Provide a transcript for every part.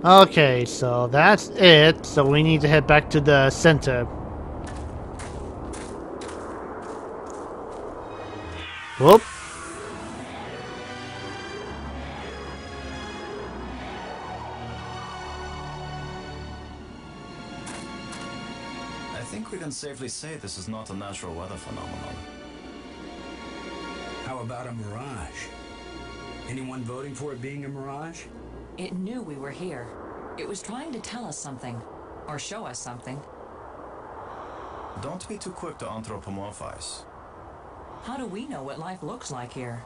Okay, so that's it. So we need to head back to the center. Whoop. I think we can safely say this is not a natural weather phenomenon. How about a mirage? Anyone voting for it being a mirage? It knew we were here. It was trying to tell us something. Or show us something. Don't be too quick to anthropomorphize. How do we know what life looks like here?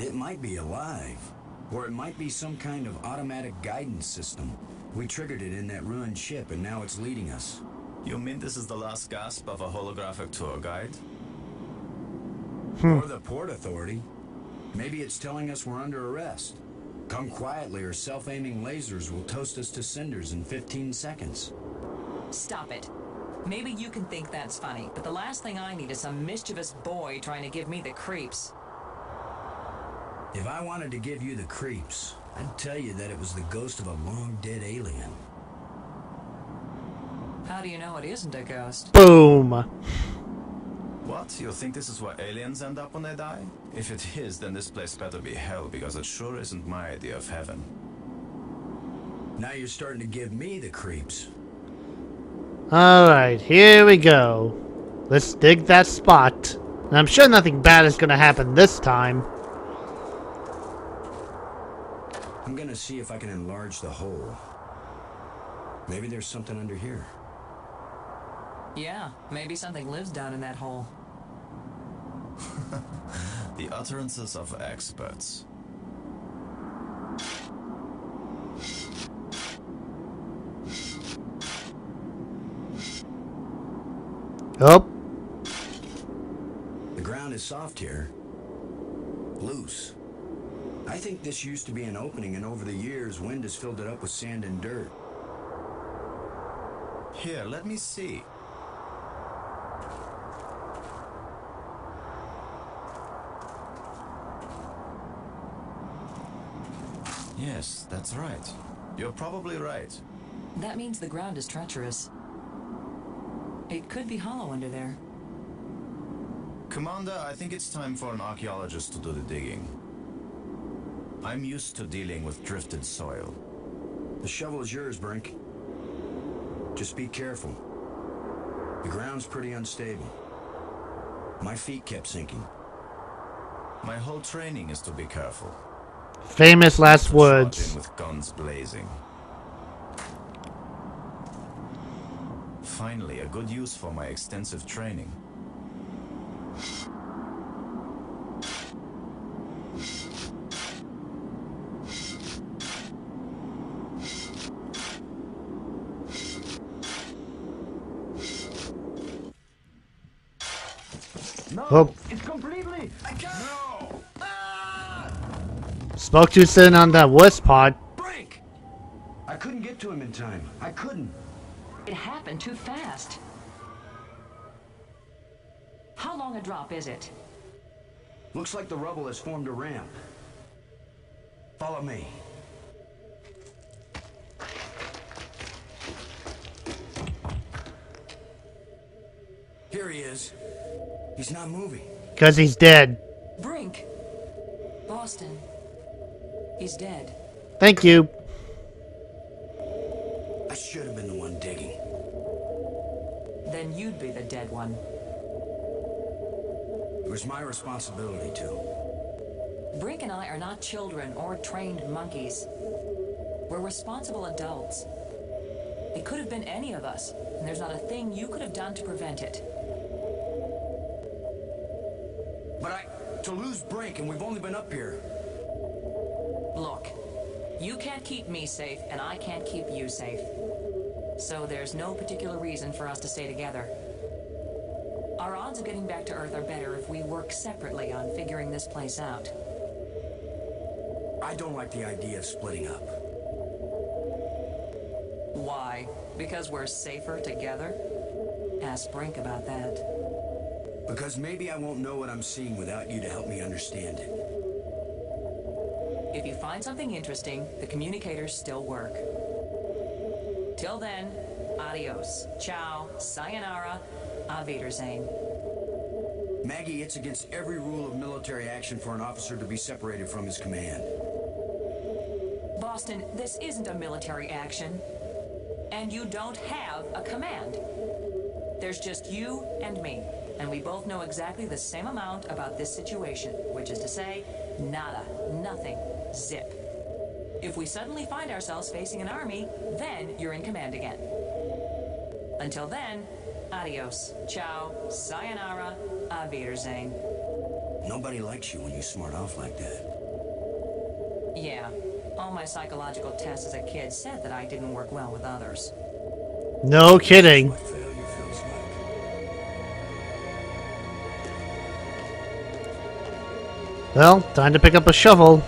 It might be alive. Or it might be some kind of automatic guidance system. We triggered it in that ruined ship and now it's leading us. You mean this is the last gasp of a holographic tour guide? Or the Port Authority. Maybe it's telling us we're under arrest. Come quietly or self-aiming lasers will toast us to cinders in 15 seconds. Stop it. Maybe you can think that's funny, but the last thing I need is some mischievous boy trying to give me the creeps. If I wanted to give you the creeps, I'd tell you that it was the ghost of a long-dead alien. How do you know it isn't a ghost? Boom. What? You think this is where aliens end up when they die? If it is, then this place better be hell, because it sure isn't my idea of heaven. Now you're starting to give me the creeps. Alright, here we go. Let's dig that spot. And I'm sure nothing bad is gonna happen this time. I'm gonna see if I can enlarge the hole. Maybe there's something under here. Yeah, maybe something lives down in that hole. The utterances of experts. Oh. The ground is soft here. Loose. I think this used to be an opening, and over the years, wind has filled it up with sand and dirt. Here, let me see. Yes, that's right. You're probably right. That means the ground is treacherous. It could be hollow under there. Commander, I think it's time for an archaeologist to do the digging. I'm used to dealing with drifted soil. The shovel is yours, Brink. Just be careful. The ground's pretty unstable. My feet kept sinking. My whole training is to be careful. Famous last To charge words. in with guns blazing. Finally, a good use for my extensive training. No! Oh. It's completely... I can't... No! Ah! Spoke too soon on that worst part. Brink! I couldn't get to him in time. I couldn't. It happened too fast. How long a drop is it? Looks like the rubble has formed a ramp. Follow me. Here he is. He's not moving. Because he's dead. Brink! Boston. He's dead. Thank you. I should have been the one digging. Then you'd be the dead one. It was my responsibility to. Brink and I are not children or trained monkeys. We're responsible adults. It could have been any of us, and there's not a thing you could have done to prevent it. But to lose Brink, and we've only been up here. Look, you can't keep me safe, and I can't keep you safe. So there's no particular reason for us to stay together. Our odds of getting back to Earth are better if we work separately on figuring this place out. I don't like the idea of splitting up. Why? Because we're safer together? Ask Brink about that. Because maybe I won't know what I'm seeing without you to help me understand it. If you find something interesting, the communicators still work. Till then, adios, ciao, sayonara, auf Wiedersehen. Maggie, it's against every rule of military action for an officer to be separated from his command. Boston, this isn't a military action. And you don't have a command. There's just you and me. And we both know exactly the same amount about this situation. Which is to say, nada, nothing, zip. If we suddenly find ourselves facing an army, then you're in command again. Until then, adios, ciao, sayonara, auf Wiedersehen. Nobody likes you when you smart off like that. Yeah, all my psychological tests as a kid said that I didn't work well with others. No kidding. What failure feels like. Well, time to pick up a shovel.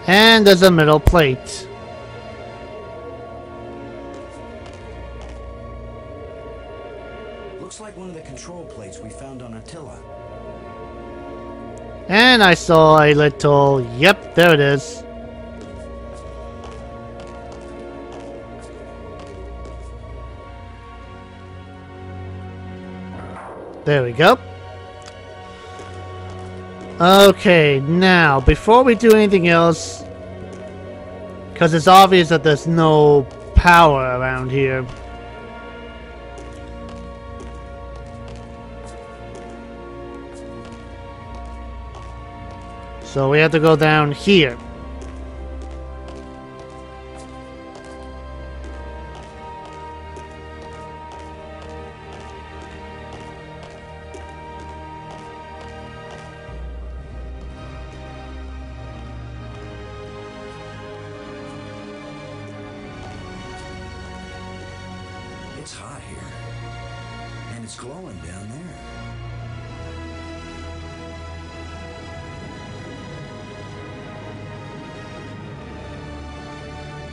And there's a middle plate. Looks like one of the control plates we found on Attila. And I saw a little... Yep, there it is. There we go. Okay, now, before we do anything else, because it's obvious that there's no power around here. So we have to go down here. It's hot here. And it's glowing down there.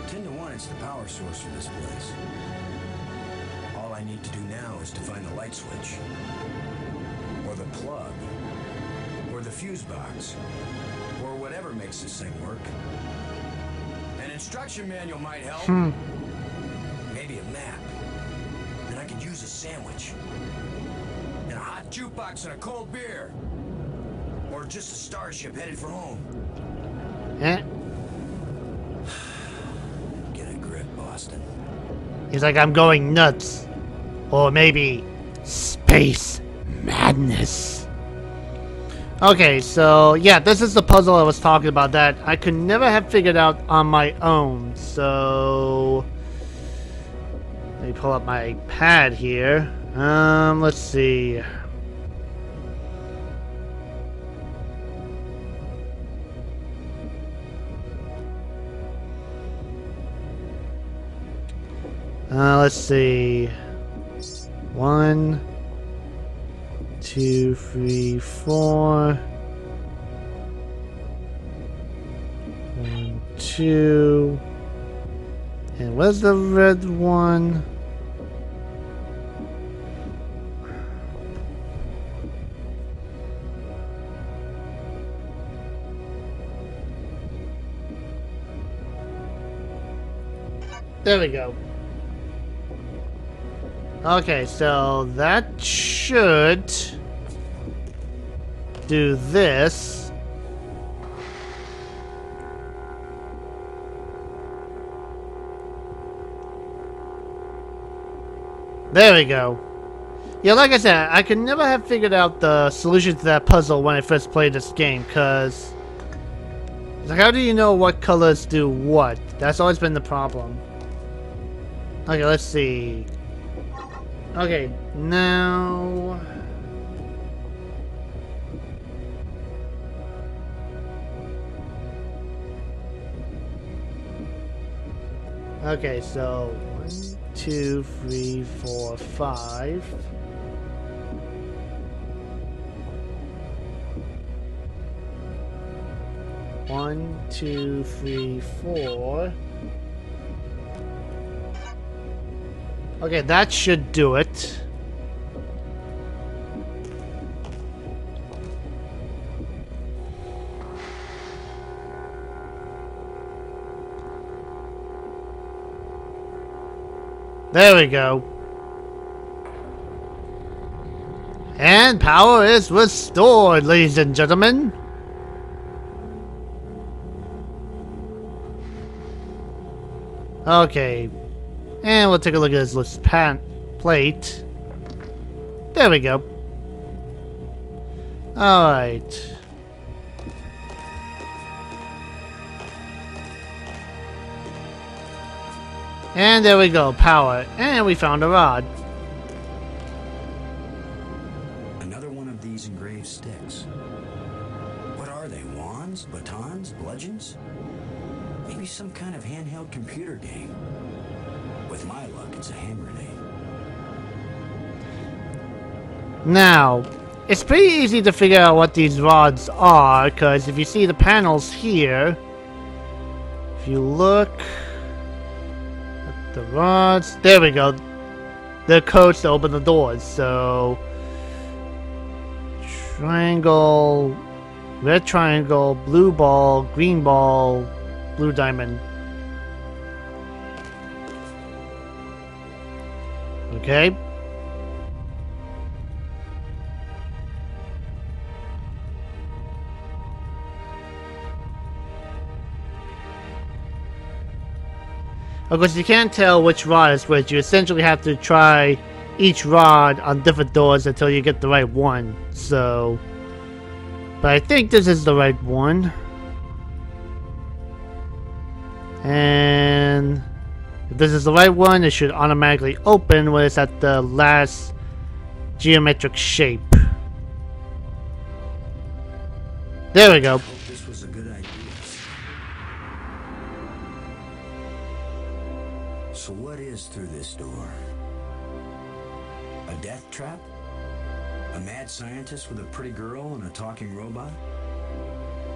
10-to-1, it's the power source for this place. All I need to do now is to find the light switch. Or the plug. Or the fuse box. Or whatever makes this thing work. An instruction manual might help. Maybe a map. And I could use a sandwich. And a hot jukebox and a cold beer. Or just a starship headed for home. Eh? Get a grip, Boston. He's like, I'm going nuts. Or maybe space madness. Okay, so yeah, this is the puzzle I was talking about that I could never have figured out on my own. So let me pull up my pad here. Let's see. Let's see. 1, 2, 3, 4. 1, 2. And where's the red one? There we go. Okay, so that should do this. There we go. Yeah, like I said, I could never have figured out the solution to that puzzle when I first played this game, because it's like, how do you know what colors do what? That's always been the problem. Okay, let's see. Okay, now... Okay, so 1, 2, 3, 4, 5. One, 2, 3, 4. Okay, that should do it. There we go. And power is restored, ladies and gentlemen. Okay. And we'll take a look at this list plate. There we go. Alright. And there we go, power. And we found a rod. Another one of these engraved sticks. What are they? Wands? Batons? Bludgeons? Maybe some kind of handheld computer game. With my luck, it's a hand grenade. Now, it's pretty easy to figure out what these rods are, because if you see the panels here, if you look at the rods, there we go. The codes to open the doors. So, triangle, red triangle, blue ball, green ball, blue diamond. Okay. Of course, you can't tell which rod is which. You essentially have to try each rod on different doors until you get the right one. So, but I think this is the right one. And if this is the right one, it should automatically open when it's at the last geometric shape. There we go. This was a good idea. So what is through this door? A death trap? A mad scientist with a pretty girl and a talking robot?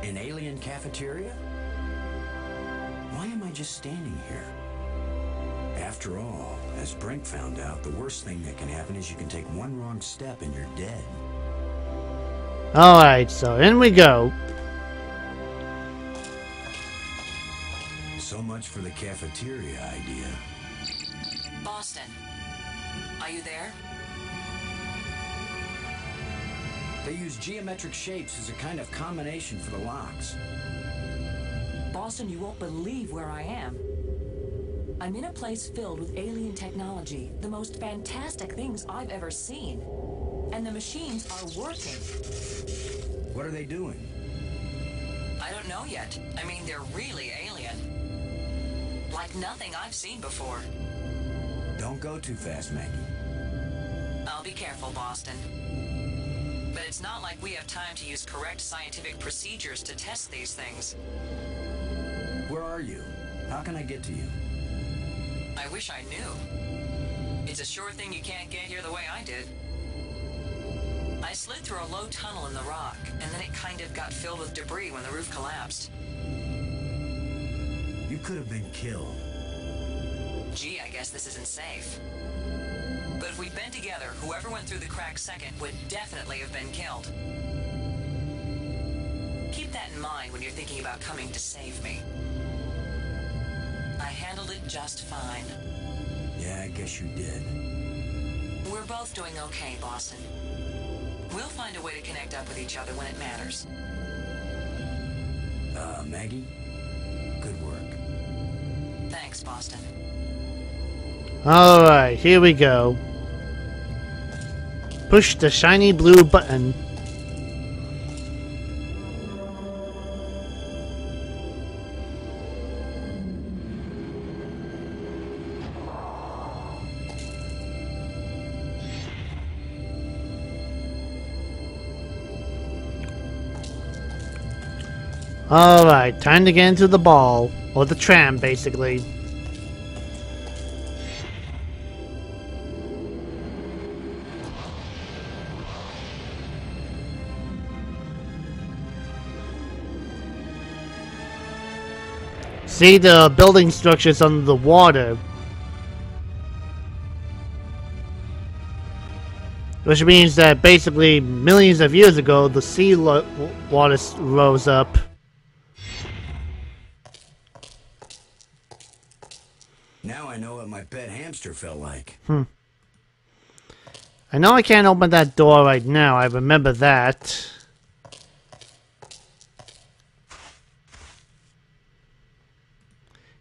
An alien cafeteria? Why am I just standing here? After all, as Brink found out, the worst thing that can happen is you can take one wrong step and you're dead. Alright, so in we go. So much for the cafeteria idea. Boston, are you there? They use geometric shapes as a kind of combination for the locks. Boston, you won't believe where I am. I'm in a place filled with alien technology, the most fantastic things I've ever seen. And the machines are working. What are they doing? I don't know yet. I mean, they're really alien. Like nothing I've seen before. Don't go too fast, Maggie. I'll be careful, Boston. But it's not like we have time to use correct scientific procedures to test these things. Where are you? How can I get to you? I wish I knew. It's a sure thing you can't get here the way I did. I slid through a low tunnel in the rock, and then it kind of got filled with debris when the roof collapsed. You could have been killed. Gee, I guess this isn't safe. But if we'd been together, whoever went through the crack second would definitely have been killed. Keep that in mind when you're thinking about coming to save me. I handled it just fine. Yeah, I guess you did. We're both doing okay, Boston. We'll find a way to connect up with each other when it matters. Maggie? Good work. Thanks, Boston. Alright, here we go. Push the shiny blue button. Alright, time to get into the ball. Or the tram, basically. See the building structures under the water. Which means that basically millions of years ago, the sea water rose up. Now I I know what my pet hamster felt like. I know I can't open that door right now. I remember that.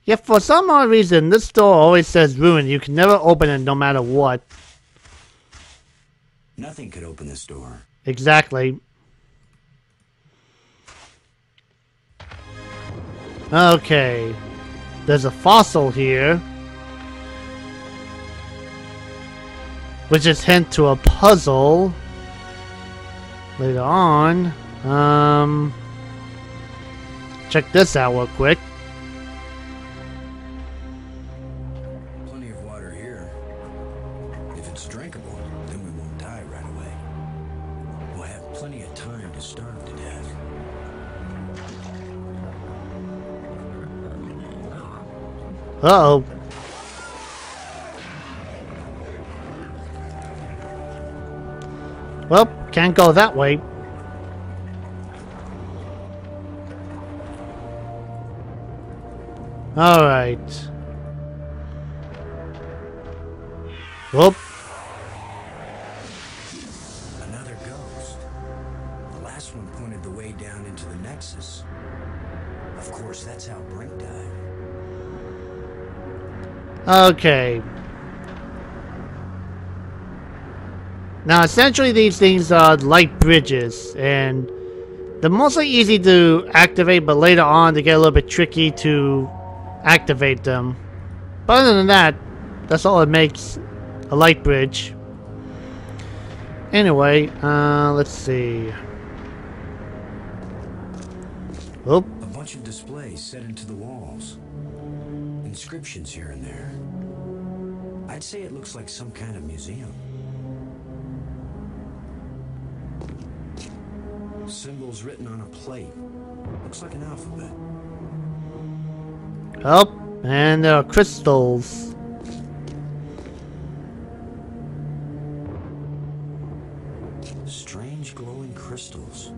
Yet for some odd reason, this door always says ruined. You can never open it no matter what. Nothing could open this door. Exactly. Okay. There's a fossil here. Which is hint to a puzzle. Later on. Check this out real quick. Plenty of water here. If it's drinkable, then we won't die right away. We'll have plenty of time to starve to death. Uh-oh. Well, can't go that way. Alright. Whoop. Another ghost. The last one pointed the way down into the Nexus. Of course, that's how Brink died. Okay. Now, essentially, these things are light bridges, and they're mostly easy to activate, but later on, they get a little bit tricky to activate them. But other than that, that's all it makes a light bridge. Anyway, let's see. Oh. A bunch of displays set into the walls. Inscriptions here and there. I'd say it looks like some kind of museum. Symbols written on a plate. Looks like an alphabet. Oh, and there are crystals. Strange glowing crystals.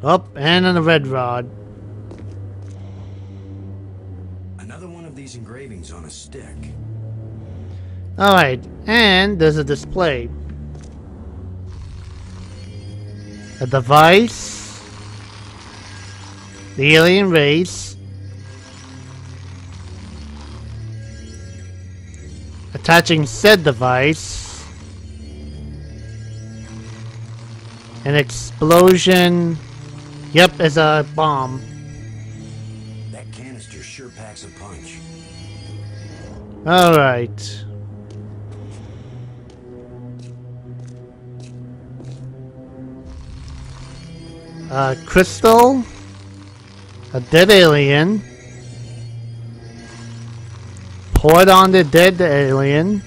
Oh, and on the red rod. Another one of these engravings on a stick. Alright, and there's a display. A device. The alien race. Attaching said device. An explosion. Yep, it's a bomb. That canister sure packs a punch. Alright. A crystal. A dead alien. Poured on the dead alien.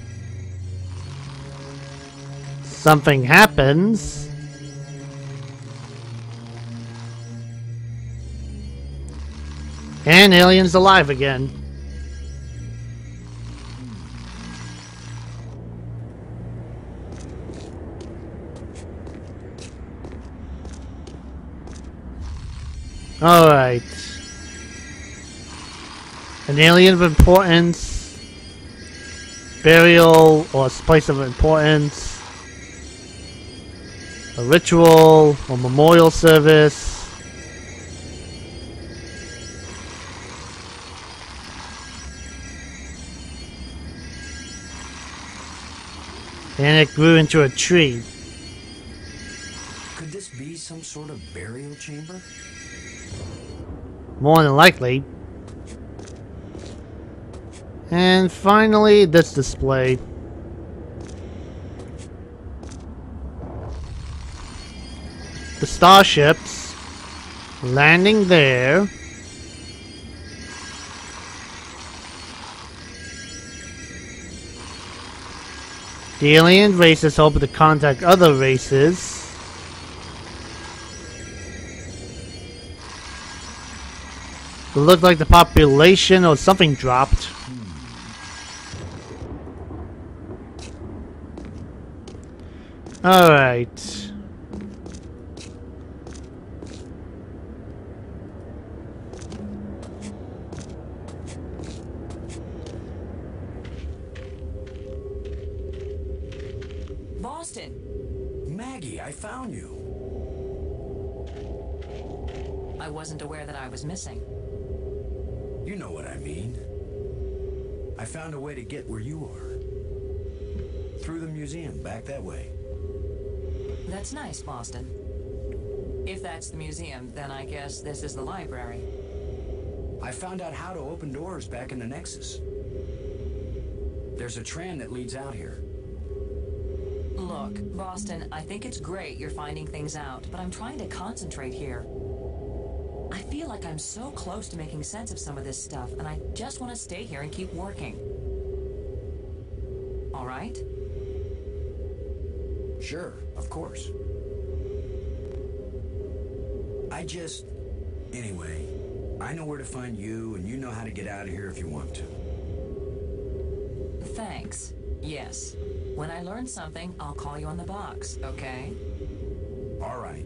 Something happens. And alien's alive again. Alright. An alien of importance. Burial or place of importance. A ritual or memorial service. And it grew into a tree. Could this be some sort of burial chamber? More than likely. And finally, this display. The starships landing there. The alien races hope to contact other races. It looked like the population or something dropped. Alright. Boston! Maggie, I found you. I wasn't aware that I was missing. You know what I mean. I found a way to get where you are. Through the museum, back that way. That's nice, Boston. If that's the museum, then I guess this is the library. I found out how to open doors back in the Nexus. There's a tram that leads out here. Look, Boston, I think it's great you're finding things out, but I'm trying to concentrate here. I feel like I'm so close to making sense of some of this stuff, and I just want to stay here and keep working. All right? Sure, of course. Anyway, I know where to find you, and you know how to get out of here if you want to. Thanks. Yes. When I learn something, I'll call you on the box, okay? All right.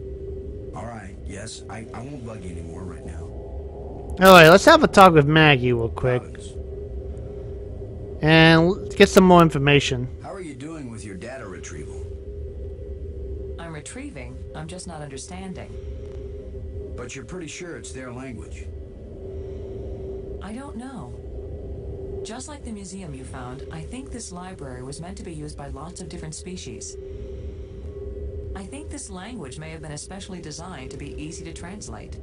All right, yes, I won't bug you anymore right now. Alright, let's have a talk with Maggie real quick. Providence. And get some more information. How are you doing with your data retrieval? I'm retrieving. I'm just not understanding. But you're pretty sure it's their language. I don't know. Just like the museum you found, I think this library was meant to be used by lots of different species. I think this language may have been especially designed to be easy to translate.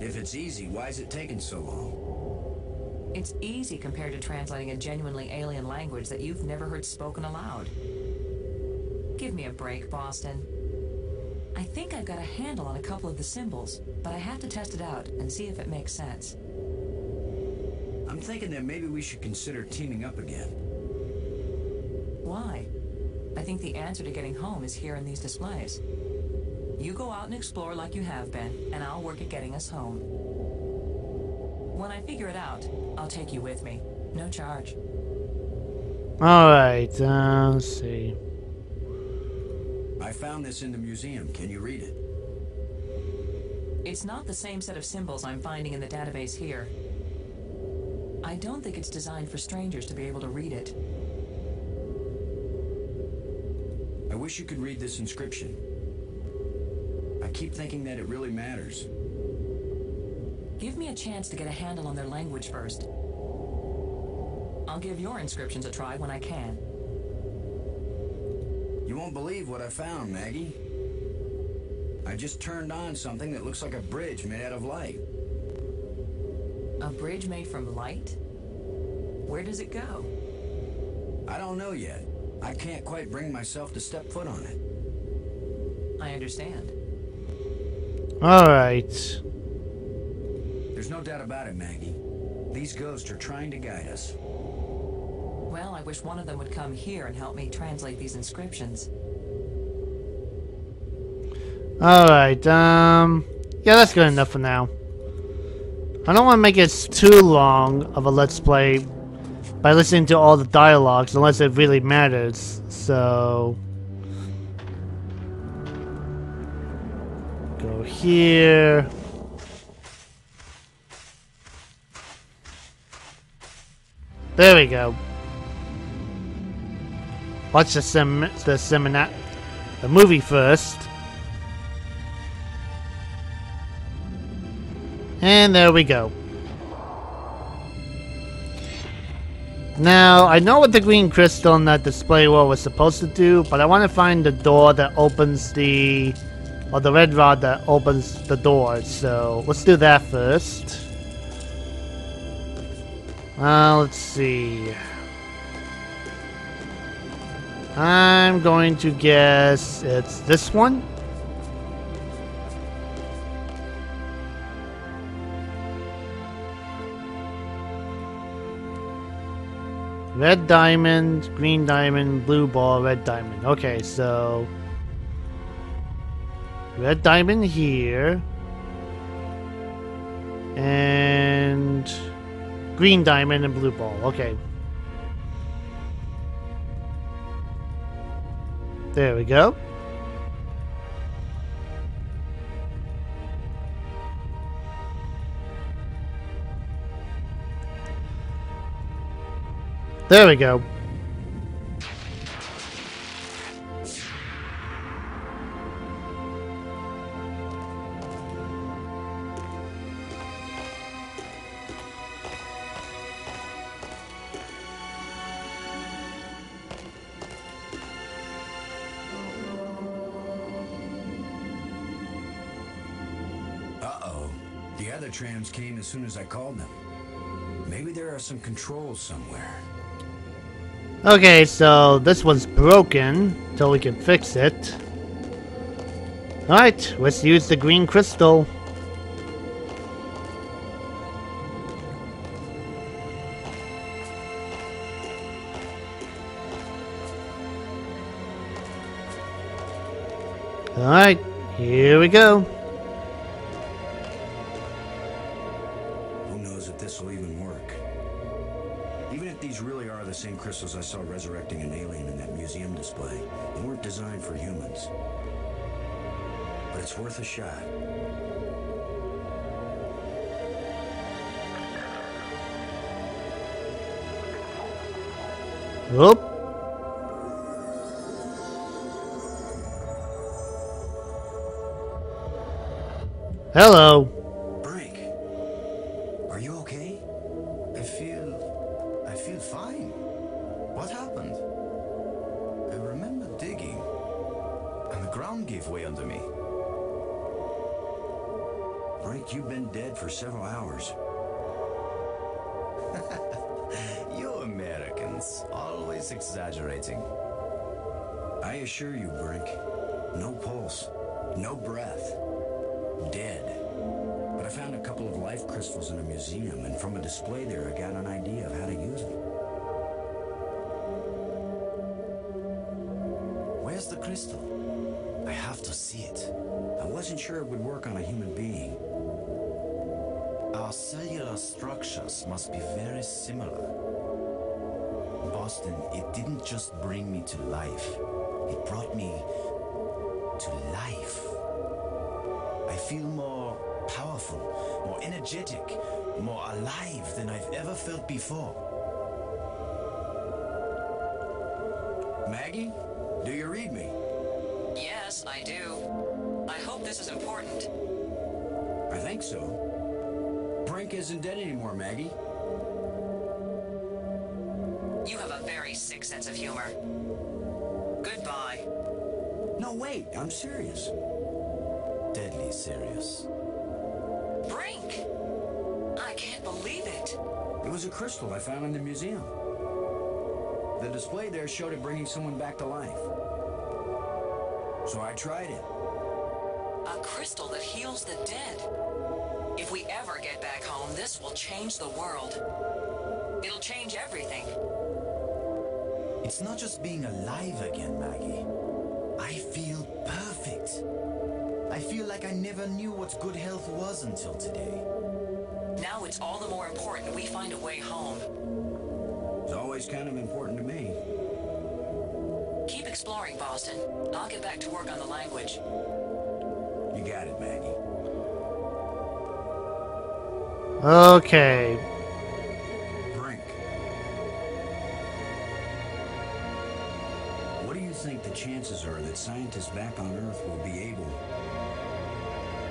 If it's easy, why is it taking so long? It's easy compared to translating a genuinely alien language that you've never heard spoken aloud. Give me a break, Boston. I think I've got a handle on a couple of the symbols, but I have to test it out and see if it makes sense. I'm thinking that maybe we should consider teaming up again. Why? I think the answer to getting home is here in these displays. You go out and explore like you have been, and I'll work at getting us home. When I figure it out, I'll take you with me. No charge. Alright, let's see. I found this in the museum. Can you read it? It's not the same set of symbols I'm finding in the database here. I don't think it's designed for strangers to be able to read it. I wish you could read this inscription. I keep thinking that it really matters. Give me a chance to get a handle on their language first. I'll give your inscriptions a try when I can. You won't believe what I found, Maggie. I just turned on something that looks like a bridge made out of light. A bridge made from light? Where does it go? I don't know yet. I can't quite bring myself to step foot on it. I understand. Alright. There's no doubt about it, Maggie. These ghosts are trying to guide us. Well, I wish one of them would come here and help me translate these inscriptions. Alright, yeah, that's good enough for now. I don't want to make it too long of a Let's Play by listening to all the dialogues unless it really matters, so... Go here... There we go. Watch the movie first. And there we go. Now, I know what the green crystal in that display world was supposed to do, but I want to find the door that opens the... or the red rod that opens the door, so let's do that first. Let's see. I'm going to guess it's this one. Red diamond, green diamond, blue ball, red diamond. Okay, so... red diamond here. And... green diamond and blue ball. Okay. There we go. There we go. Uh-oh. The other trams came as soon as I called them. Maybe there are some controls somewhere. Okay, so this one's broken, so we can fix it. Alright, let's use the green crystal. Alright, here we go. Who knows if this will even work? Even if these really are the same crystals I saw resurrecting an alien in that museum display, they weren't designed for humans. But it's worth a shot. Whoop. Hello. Brink, are you okay? I feel fine. What happened? I remember digging, and the ground gave way under me. Brink, you've been dead for several hours. You Americans, always exaggerating. I assure you, Brink, no pulse, no breath, dead. But I found a couple of life crystals in a museum, and from a display there, I got an idea of how to use them. Where's the crystal? I have to see it. I wasn't sure it would work on a human being. Our cellular structures must be very similar. Boston, it didn't just bring me to life. It brought me to life. I feel more powerful, more energetic, more alive than I've ever felt before. Maggie, do you read me? Yes, I do. I hope this is important. I think so. Brink isn't dead anymore, Maggie. You have a very sick sense of humor. Goodbye. No, wait, I'm serious. Deadly serious. Brink! I can't believe it. It was a crystal I found in the museum. The display there showed it bringing someone back to life. So I tried it. A crystal that heals the dead. If we ever get back home, this will change the world. It'll change everything. It's not just being alive again, Maggie. I feel perfect. I feel like I never knew what good health was until today. Now it's all the more important we find a way home. It's always kind of important to me. Keep exploring, Boston. I'll get back to work on the language. You got it, Maggie. Okay. Brink. What do you think the chances are that scientists back on Earth will be able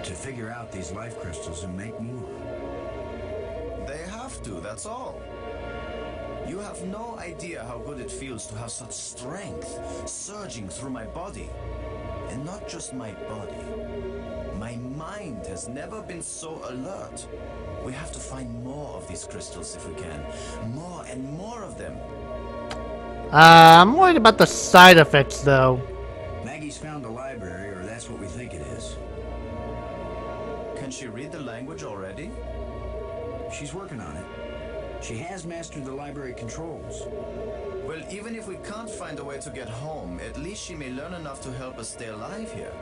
to figure out these life crystals and make more? They have to, that's all. You have no idea how good it feels to have such strength surging through my body. And not just my body. My mind has never been so alert. We have to find more of these crystals if we can. More and more of them. I'm worried about the side effects, though. Maggie's found the library, or that's what we think it is. Can she read the language already? She's working on it. She has mastered the library controls. Well, even if we can't find a way to get home, at least she may learn enough to help us stay alive here.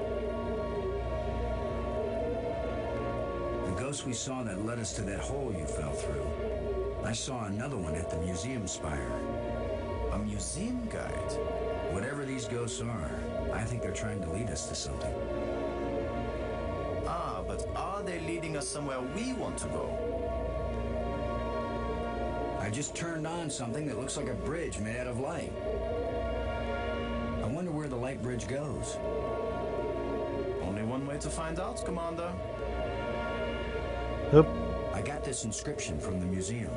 The ghost we saw that led us to that hole you fell through. I saw another one at the museum spire. A museum guide? Whatever these ghosts are, I think they're trying to lead us to something. Ah, but are they leading us somewhere we want to go? I just turned on something that looks like a bridge made out of light. I wonder where the light bridge goes. Only one way to find out, Commander. Oop. I got this inscription from the museum.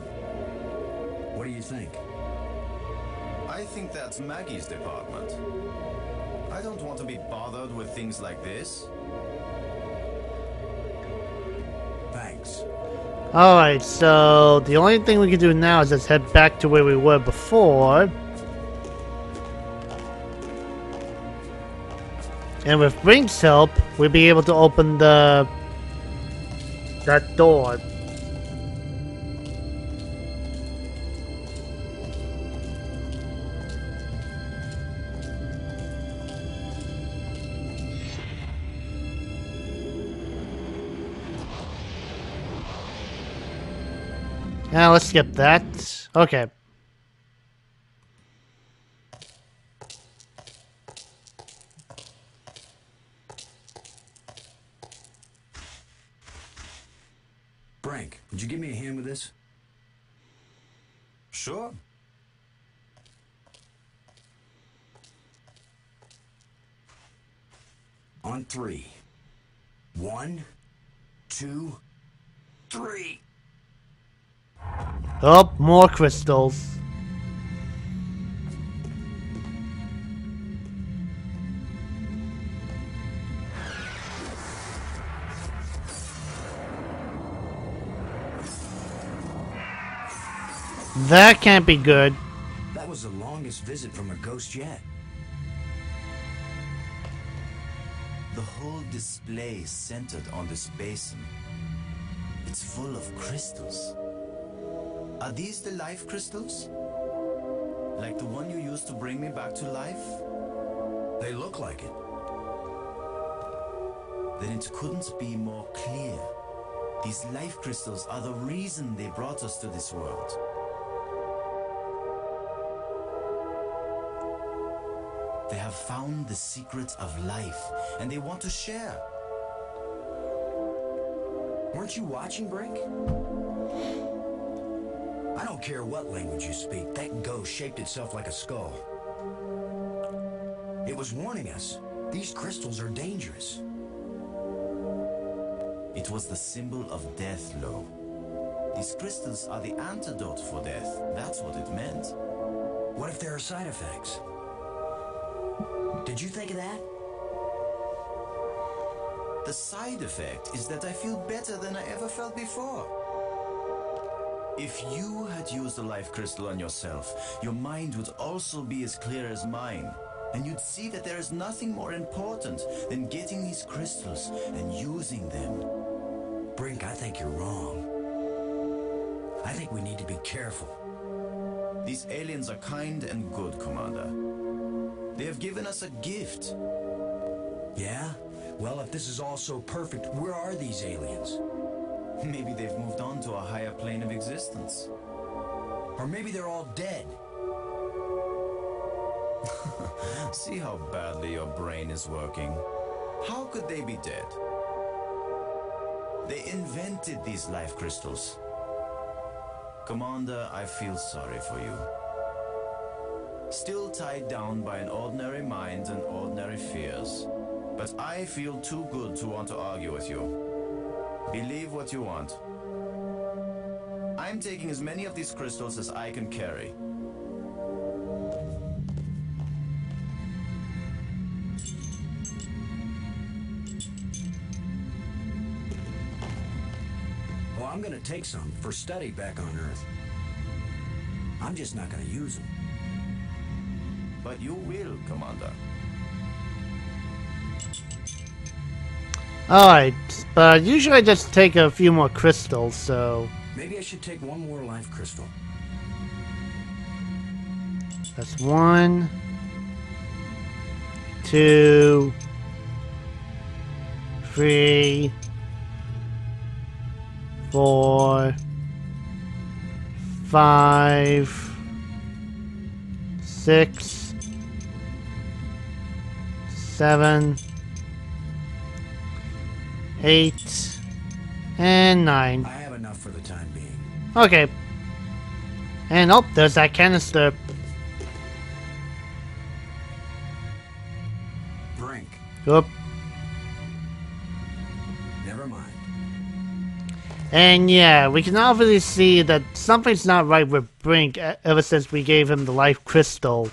What do you think? I think that's Maggie's department. I don't want to be bothered with things like this. Thanks. Alright, so the only thing we can do now is just head back to where we were before. And with Brink's help, we'll be able to open that door. Now let's skip that. Okay. Brink, would you give me a hand with this? Sure. On 3. 1, 2, 3. Oh, more crystals. That can't be good. That was the longest visit from a ghost yet. The whole display is centered on this basin. It's full of crystals. Are these the life crystals? Like the one you used to bring me back to life? They look like it. Then it couldn't be more clear. These life crystals are the reason they brought us to this world. They have found the secret of life, and they want to share. Weren't you watching, Brink? I don't care what language you speak, that ghost shaped itself like a skull. It was warning us. These crystals are dangerous. It was the symbol of death, Lo. These crystals are the antidote for death. That's what it meant. What if there are side effects? Did you think of that? The side effect is that I feel better than I ever felt before. If you had used a life crystal on yourself, your mind would also be as clear as mine. And you'd see that there is nothing more important than getting these crystals and using them. Brink, I think you're wrong. I think we need to be careful. These aliens are kind and good, Commander. They have given us a gift. Yeah? Well, if this is all so perfect, where are these aliens? Maybe they've moved on to a higher plane of existence. Or maybe they're all dead. See how badly your brain is working. How could they be dead? They invented these life crystals. Commander, I feel sorry for you. Still tied down by an ordinary mind and ordinary fears. But I feel too good to want to argue with you. Believe what you want. I'm taking as many of these crystals as I can carry. Well, I'm gonna take some for study back on Earth. I'm just not gonna use them. But you will, Commander. Alright, but usually I just take a few more crystals, so... Maybe I should take one more life crystal. That's 1, 2, 3, 4, 5, 6, 7, 8, and 9. I have enough for the time being. Okay. And oh, there's that canister. Brink. Oop. Never mind. And yeah, we can obviously see that something's not right with Brink ever since we gave him the life crystal.